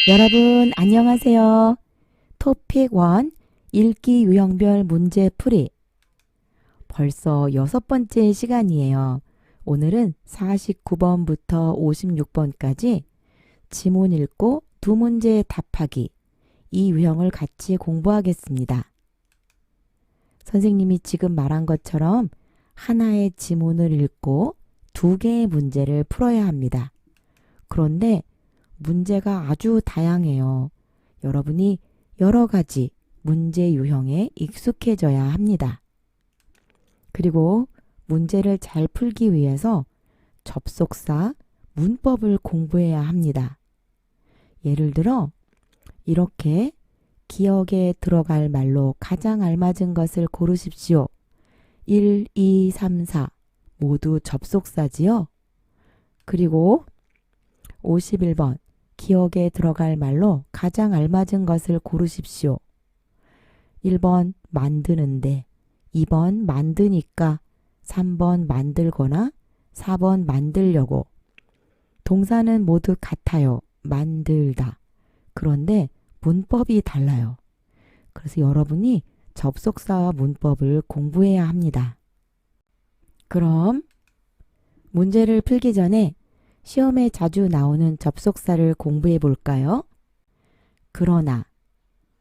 여러분 안녕하세요. 토픽 1 읽기 유형별 문제 풀이 벌써 6번째 시간이에요. 오늘은 49번부터 56번까지 지문 읽고 2문제 답하기 이 유형을 같이 공부하겠습니다. 선생님이 지금 말한 것처럼 하나의 지문을 읽고 2개의 문제를 풀어야 합니다. 그런데 문제가 아주 다양해요. 여러분이 여러 가지 문제 유형에 익숙해져야 합니다. 그리고 문제를 잘 풀기 위해서 접속사, 문법을 공부해야 합니다. 예를 들어 이렇게 기억에 들어갈 말로 가장 알맞은 것을 고르십시오. 1, 2, 3, 4 모두 접속사지요. 그리고 51번 기억에 들어갈 말로 가장 알맞은 것을 고르십시오. 1번 만드는데, 2번 만드니까, 3번 만들거나, 4번 만들려고. 동사는 모두 같아요. 만들다. 그런데 문법이 달라요. 그래서 여러분이 접속사와 문법을 공부해야 합니다. 그럼 문제를 풀기 전에 시험에 자주 나오는 접속사를 공부해 볼까요? 그러나,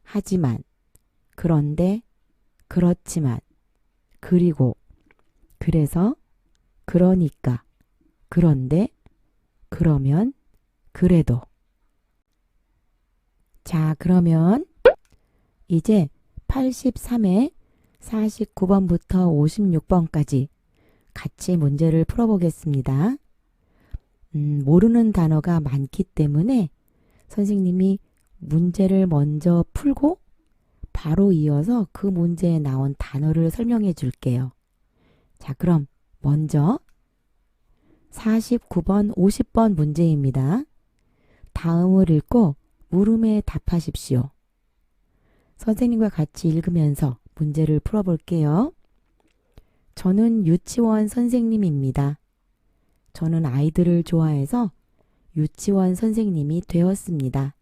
하지만, 그런데, 그렇지만, 그리고, 그래서, 그러니까, 그런데, 그러면, 그래도. 자, 그러면 이제 83회 49번부터 56번까지 같이 문제를 풀어보겠습니다. 모르는 단어가 많기 때문에 선생님이 문제를 먼저 풀고 바로 이어서 그 문제에 나온 단어를 설명해 줄게요. 자, 그럼 먼저 49번, 50번 문제입니다. 다음을 읽고 물음에 답하십시오. 선생님과 같이 읽으면서 문제를 풀어볼게요. 저는 유치원 선생님입니다. 저는 아이들을 좋아해서 유치원 선생님이 되었습니다.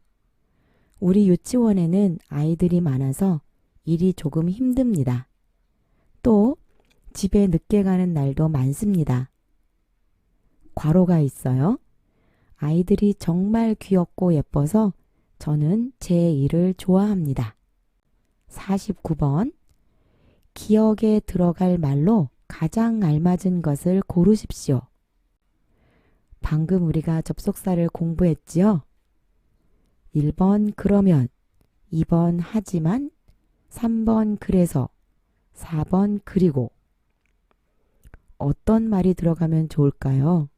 우리 유치원에는 아이들이 많아서 일이 조금 힘듭니다. 또 집에 늦게 가는 날도 많습니다. 괄호가 있어요. 아이들이 정말 귀엽고 예뻐서 저는 제 일을 좋아합니다. 49번 기억에 들어갈 말로 가장 알맞은 것을 고르십시오. 방금 우리가 접속사를 공부했지요? 1번 그러면, 2번 하지만, 3번 그래서, 4번 그리고. 어떤 말이 들어가면 좋을까요?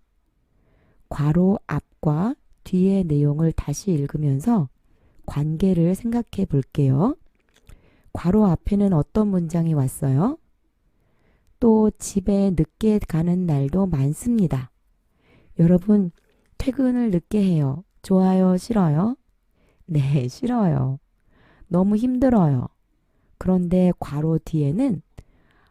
괄호 앞과 뒤의 내용을 다시 읽으면서 관계를 생각해 볼게요. 괄호 앞에는 어떤 문장이 왔어요? 또 집에 늦게 가는 날도 많습니다. 여러분, 퇴근을 늦게 해요. 좋아요, 싫어요? 네, 싫어요. 너무 힘들어요. 그런데 괄호 뒤에는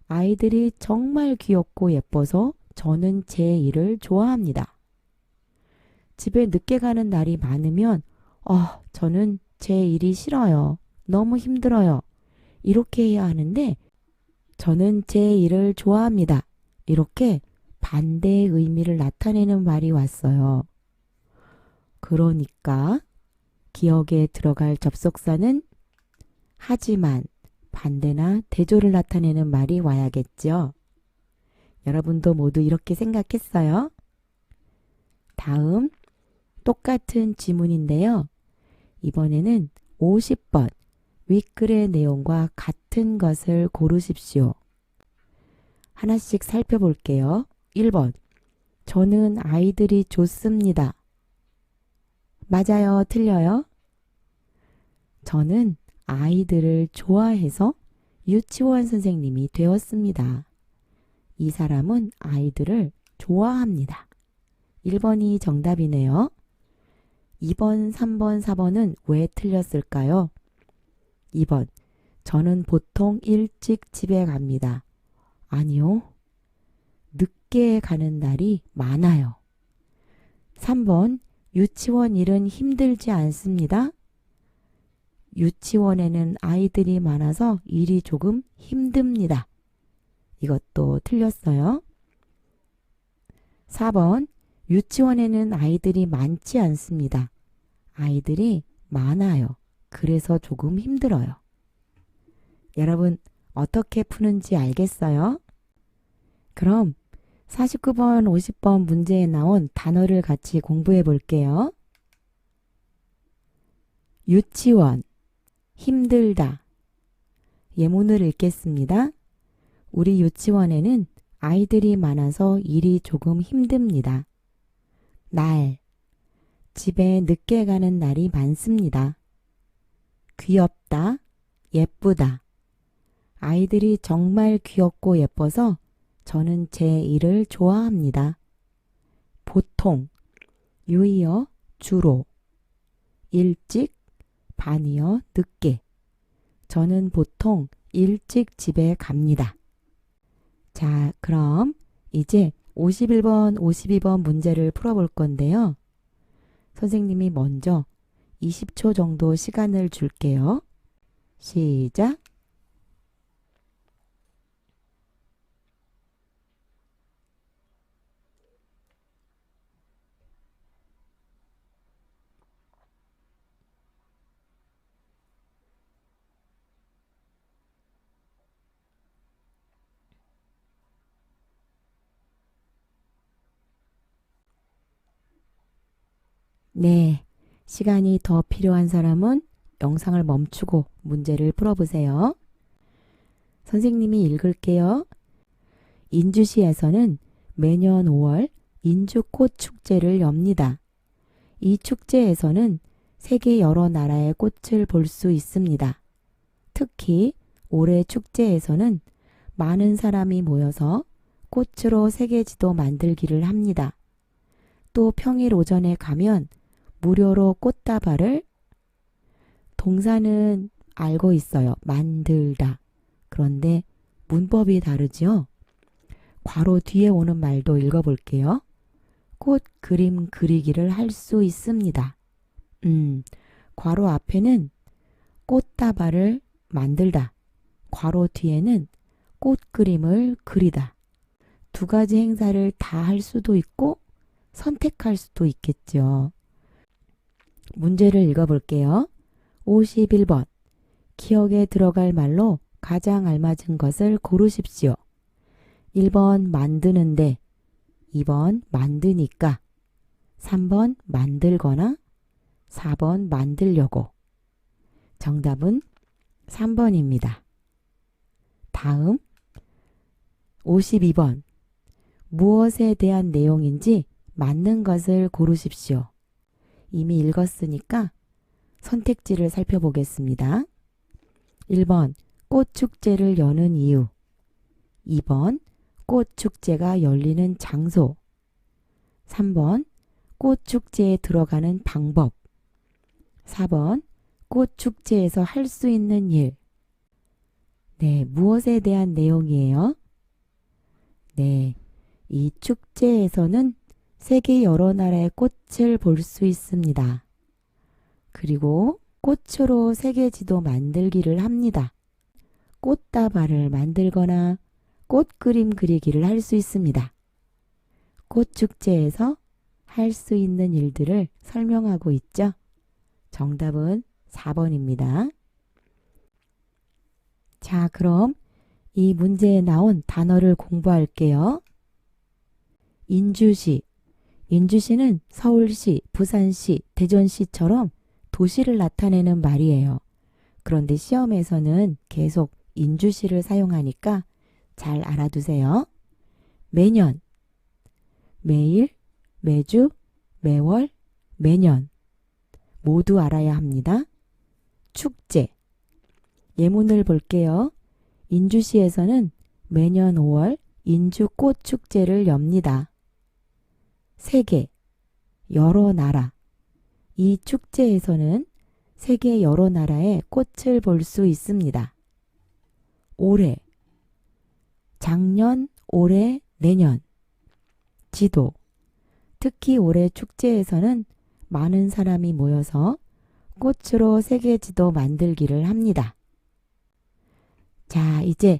아이들이 정말 귀엽고 예뻐서 저는 제 일을 좋아합니다. 집에 늦게 가는 날이 많으면 저는 제 일이 싫어요. 너무 힘들어요. 이렇게 해야 하는데 저는 제 일을 좋아합니다. 이렇게 반대의 의미를 나타내는 말이 왔어요. 그러니까 기억에 들어갈 접속사는 하지만, 반대나 대조를 나타내는 말이 와야겠죠. 여러분도 모두 이렇게 생각했어요? 다음 똑같은 지문인데요. 이번에는 50번 윗글의 내용과 같은 것을 고르십시오. 하나씩 살펴볼게요. 1번 저는 아이들이 좋습니다. 맞아요? 틀려요? 저는 아이들을 좋아해서 유치원 선생님이 되었습니다. 이 사람은 아이들을 좋아합니다. 1번이 정답이네요. 2번, 3번, 4번은 왜 틀렸을까요? 2번 저는 보통 일찍 집에 갑니다. 아니요. 늦게 가는 날이 많아요. 3번 유치원 일은 힘들지 않습니다. 유치원에는 아이들이 많아서 일이 조금 힘듭니다. 이것도 틀렸어요. 4번 유치원에는 아이들이 많지 않습니다. 아이들이 많아요. 그래서 조금 힘들어요. 여러분 어떻게 푸는지 알겠어요? 그럼 49번, 50번 문제에 나온 단어를 같이 공부해 볼게요. 유치원, 힘들다. 예문을 읽겠습니다. 우리 유치원에는 아이들이 많아서 일이 조금 힘듭니다. 날, 집에 늦게 가는 날이 많습니다. 귀엽다, 예쁘다. 아이들이 정말 귀엽고 예뻐서 저는 제 일을 좋아합니다. 보통, 유의어, 주로. 일찍, 반이어, 늦게. 저는 보통 일찍 집에 갑니다. 자, 그럼 이제 51번, 52번 문제를 풀어볼 건데요. 선생님이 먼저 20초 정도 시간을 줄게요. 시작! 네, 시간이 더 필요한 사람은 영상을 멈추고 문제를 풀어보세요. 선생님이 읽을게요. 인주시에서는 매년 5월 인주꽃 축제를 엽니다. 이 축제에서는 세계 여러 나라의 꽃을 볼 수 있습니다. 특히 올해 축제에서는 많은 사람이 모여서 꽃으로 세계지도 만들기를 합니다. 또 평일 오전에 가면 무료로 꽃다발을 동사는 알고 있어요. 만들다. 그런데 문법이 다르죠? 괄호 뒤에 오는 말도 읽어볼게요. 꽃 그림 그리기를 할 수 있습니다. 괄호 앞에는 꽃다발을 만들다. 괄호 뒤에는 꽃 그림을 그리다. 두 가지 행사를 다 할 수도 있고 선택할 수도 있겠죠. 문제를 읽어볼게요. 51번. 기억에 들어갈 말로 가장 알맞은 것을 고르십시오. 1번 만드는데, 2번 만드니까, 3번 만들거나, 4번 만들려고. 정답은 3번입니다. 다음 52번. 무엇에 대한 내용인지 맞는 것을 고르십시오. 이미 읽었으니까 선택지를 살펴보겠습니다. 1번 꽃축제를 여는 이유. 2번 꽃축제가 열리는 장소. 3번 꽃축제에 들어가는 방법. 4번 꽃축제에서 할 수 있는 일. 네, 무엇에 대한 내용이에요? 네, 이 축제에서는 세계 여러 나라의 꽃을 볼 수 있습니다. 그리고 꽃으로 세계지도 만들기를 합니다. 꽃다발을 만들거나 꽃그림 그리기를 할 수 있습니다. 꽃축제에서 할 수 있는 일들을 설명하고 있죠. 정답은 4번입니다. 자, 그럼 이 문제에 나온 단어를 공부할게요. 인주시. 인주시는 서울시, 부산시, 대전시처럼 도시를 나타내는 말이에요. 그런데 시험에서는 계속 인주시를 사용하니까 잘 알아두세요. 매년, 매일, 매주, 매월, 매년 모두 알아야 합니다. 축제. 예문을 볼게요. 인주시에서는 매년 5월 인주꽃축제를 엽니다. 세계, 여러 나라. 이 축제에서는 세계 여러 나라의 꽃을 볼 수 있습니다. 올해, 작년, 올해, 내년. 지도. 특히 올해 축제에서는 많은 사람이 모여서 꽃으로 세계지도 만들기를 합니다. 자, 이제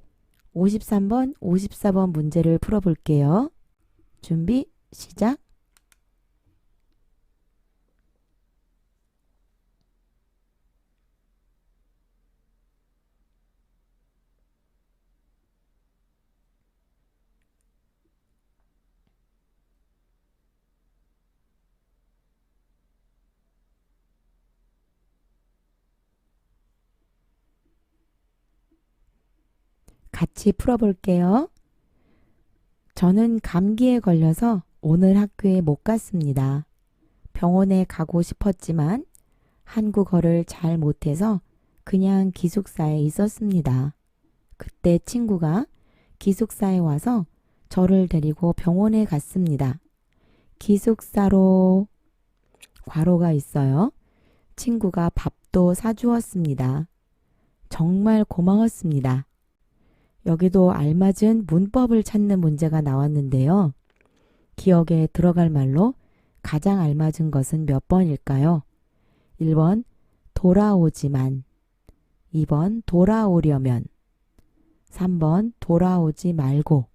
53번, 54번 문제를 풀어볼게요. 준비, 시작! 같이 풀어볼게요. 저는 감기에 걸려서 오늘 학교에 못 갔습니다. 병원에 가고 싶었지만 한국어를 잘 못해서 그냥 기숙사에 있었습니다. 그때 친구가 기숙사에 와서 저를 데리고 병원에 갔습니다. 기숙사로 괄호가 있어요. 친구가 밥도 사주었습니다. 정말 고마웠습니다. 여기도 알맞은 문법을 찾는 문제가 나왔는데요. 기억에 들어갈 말로 가장 알맞은 것은 몇 번일까요? 1번 돌아오지만, 2번 돌아오려면, 3번 돌아오지 말고,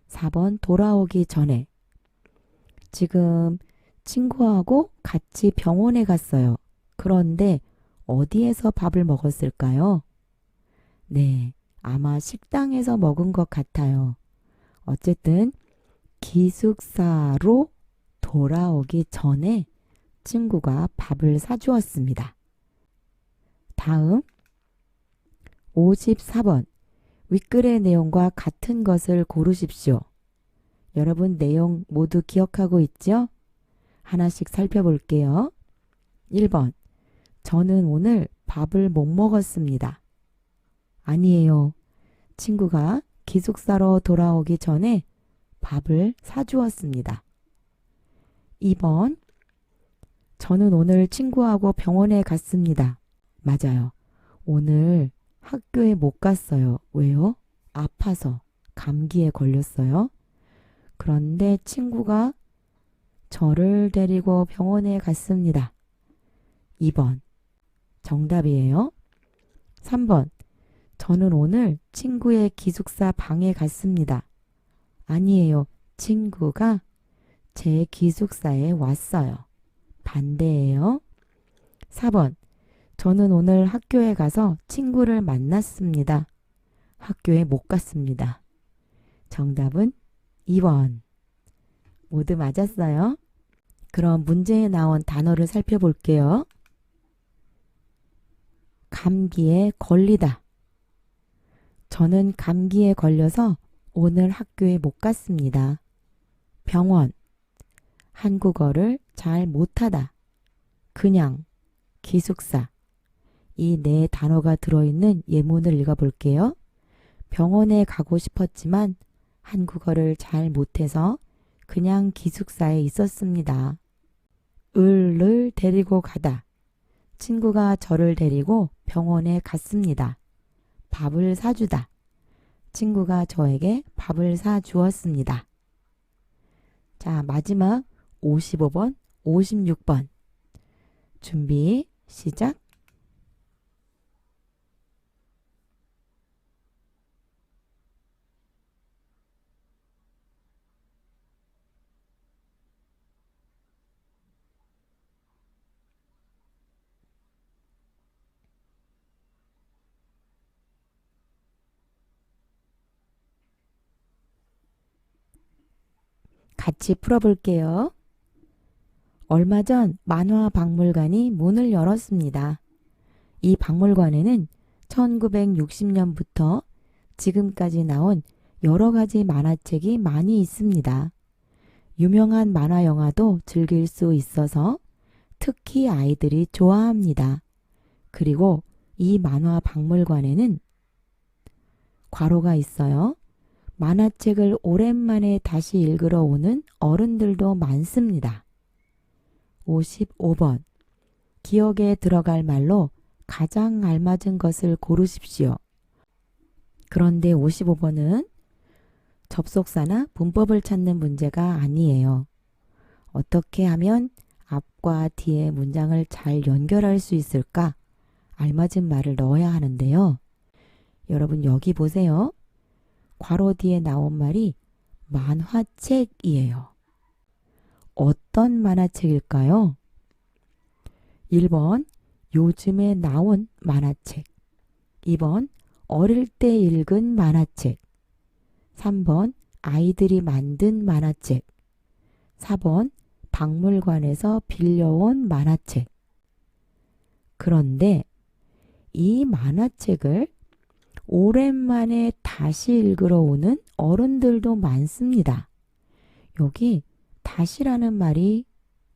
4번 돌아오기 전에. 지금 친구하고 같이 병원에 갔어요. 그런데 어디에서 밥을 먹었을까요? 네, 아마 식당에서 먹은 것 같아요. 어쨌든 기숙사로 돌아오기 전에 친구가 밥을 사주었습니다. 다음 54번 윗글의 내용과 같은 것을 고르십시오. 여러분 내용 모두 기억하고 있죠? 하나씩 살펴볼게요. 1번 저는 오늘 밥을 못 먹었습니다. 아니에요. 친구가 기숙사로 돌아오기 전에 밥을 사주었습니다. 2번 저는 오늘 친구하고 병원에 갔습니다. 맞아요. 오늘 학교에 못 갔어요. 왜요? 아파서 감기에 걸렸어요. 그런데 친구가 저를 데리고 병원에 갔습니다. 2번 정답이에요. 3번 저는 오늘 친구의 기숙사 방에 갔습니다. 아니에요. 친구가 제 기숙사에 왔어요. 반대예요. 4번 저는 오늘 학교에 가서 친구를 만났습니다. 학교에 못 갔습니다. 정답은 2번. 모두 맞았어요. 그럼 문제에 나온 단어를 살펴볼게요. 감기에 걸리다. 저는 감기에 걸려서 오늘 학교에 못 갔습니다. 병원. 한국어를 잘 못하다. 그냥. 기숙사. 이 네 단어가 들어있는 예문을 읽어볼게요. 병원에 가고 싶었지만 한국어를 잘 못해서 그냥 기숙사에 있었습니다. 을을 데리고 가다. 친구가 저를 데리고 병원에 갔습니다. 밥을 사주다. 친구가 저에게 밥을 사주었습니다. 자, 마지막 55번, 56번. 준비, 시작. 같이 풀어볼게요. 얼마 전 만화박물관이 문을 열었습니다. 이 박물관에는 1960년부터 지금까지 나온 여러 가지 만화책이 많이 있습니다. 유명한 만화 영화도 즐길 수 있어서 특히 아이들이 좋아합니다. 그리고 이 만화 박물관에는 괄호가 있어요. 만화책을 오랜만에 다시 읽으러 오는 어른들도 많습니다. 55번. 기억에 들어갈 말로 가장 알맞은 것을 고르십시오. 그런데 55번은 접속사나 문법을 찾는 문제가 아니에요. 어떻게 하면 앞과 뒤의 문장을 잘 연결할 수 있을까? 알맞은 말을 넣어야 하는데요. 여러분 여기 보세요. 괄호 뒤에 나온 말이 만화책이에요. 어떤 만화책일까요? 1번 요즘에 나온 만화책, 2번 어릴 때 읽은 만화책, 3번 아이들이 만든 만화책, 4번 박물관에서 빌려온 만화책. 그런데 이 만화책을 오랜만에 다시 읽으러 오는 어른들도 많습니다. 여기 다시라는 말이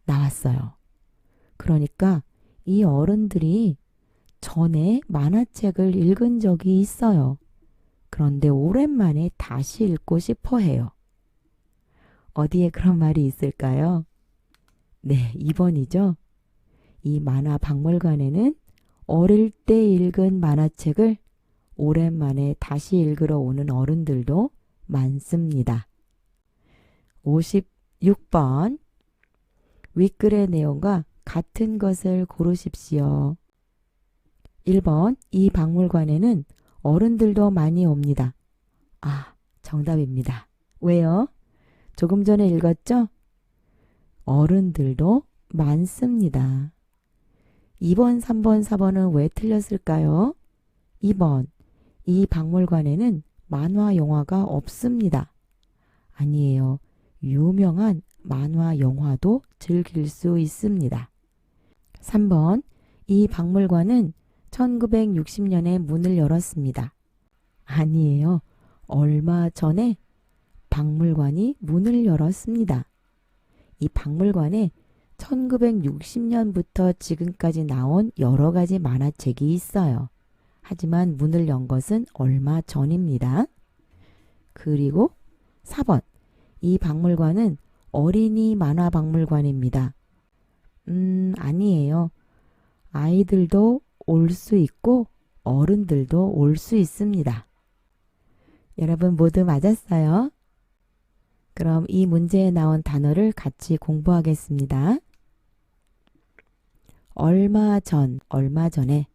나왔어요. 그러니까 이 어른들이 전에 만화책을 읽은 적이 있어요. 그런데 오랜만에 다시 읽고 싶어 해요. 어디에 그런 말이 있을까요? 네, 2번이죠. 이 만화 박물관에는 어릴 때 읽은 만화책을 오랜만에 다시 읽으러 오는 어른들도 많습니다. 56번 윗글의 내용과 같은 것을 고르십시오. 1번 이 박물관에는 어른들도 많이 옵니다. 아, 정답입니다. 왜요? 조금 전에 읽었죠? 어른들도 많습니다. 2번, 3번, 4번은 왜 틀렸을까요? 2번 이 박물관에는 만화 영화가 없습니다. 아니에요. 유명한 만화 영화도 즐길 수 있습니다. 3번 이 박물관은 1960년에 문을 열었습니다. 아니에요. 얼마 전에 박물관이 문을 열었습니다. 이 박물관에 1960년부터 지금까지 나온 여러 가지 만화책이 있어요. 하지만 문을 연 것은 얼마 전입니다. 그리고 4번 이 박물관은 어린이 만화 박물관입니다. 아니에요. 아이들도 올 수 있고 어른들도 올 수 있습니다. 여러분 모두 맞았어요? 그럼 이 문제에 나온 단어를 같이 공부하겠습니다. 얼마 전, 얼마 전에.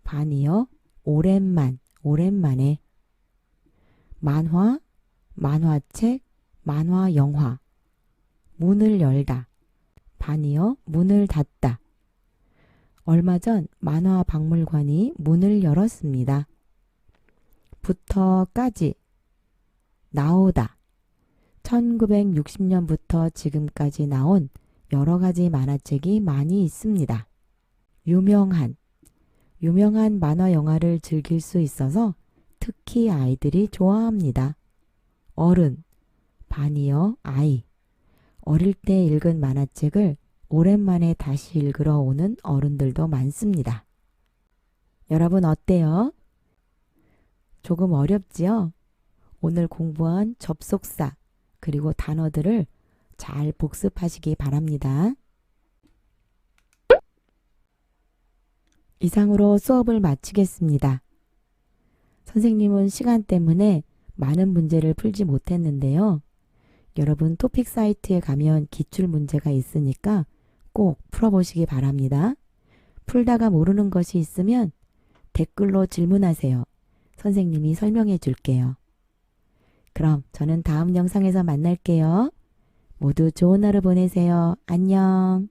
반이요. 오랜만, 오랜만에. 만화, 만화책, 만화 영화. 문을 열다. 반이요. 문을 닫다. 얼마 전 만화 박물관이 문을 열었습니다. 부터까지. 나오다. 1960년부터 지금까지 나온 여러 가지 만화책이 많이 있습니다. 유명한. 유명한 만화 영화를 즐길 수 있어서 특히 아이들이 좋아합니다. 어른. 반이요. 아이. 어릴 때 읽은 만화책을 오랜만에 다시 읽으러 오는 어른들도 많습니다. 여러분 어때요? 조금 어렵지요? 오늘 공부한 접속사 그리고 단어들을 잘 복습하시기 바랍니다. 이상으로 수업을 마치겠습니다. 선생님은 시간 때문에 많은 문제를 풀지 못했는데요. 여러분 토픽 사이트에 가면 기출 문제가 있으니까 꼭 풀어보시기 바랍니다. 풀다가 모르는 것이 있으면 댓글로 질문하세요. 선생님이 설명해 줄게요. 그럼 저는 다음 영상에서 만날게요. 모두 좋은 하루 보내세요. 안녕.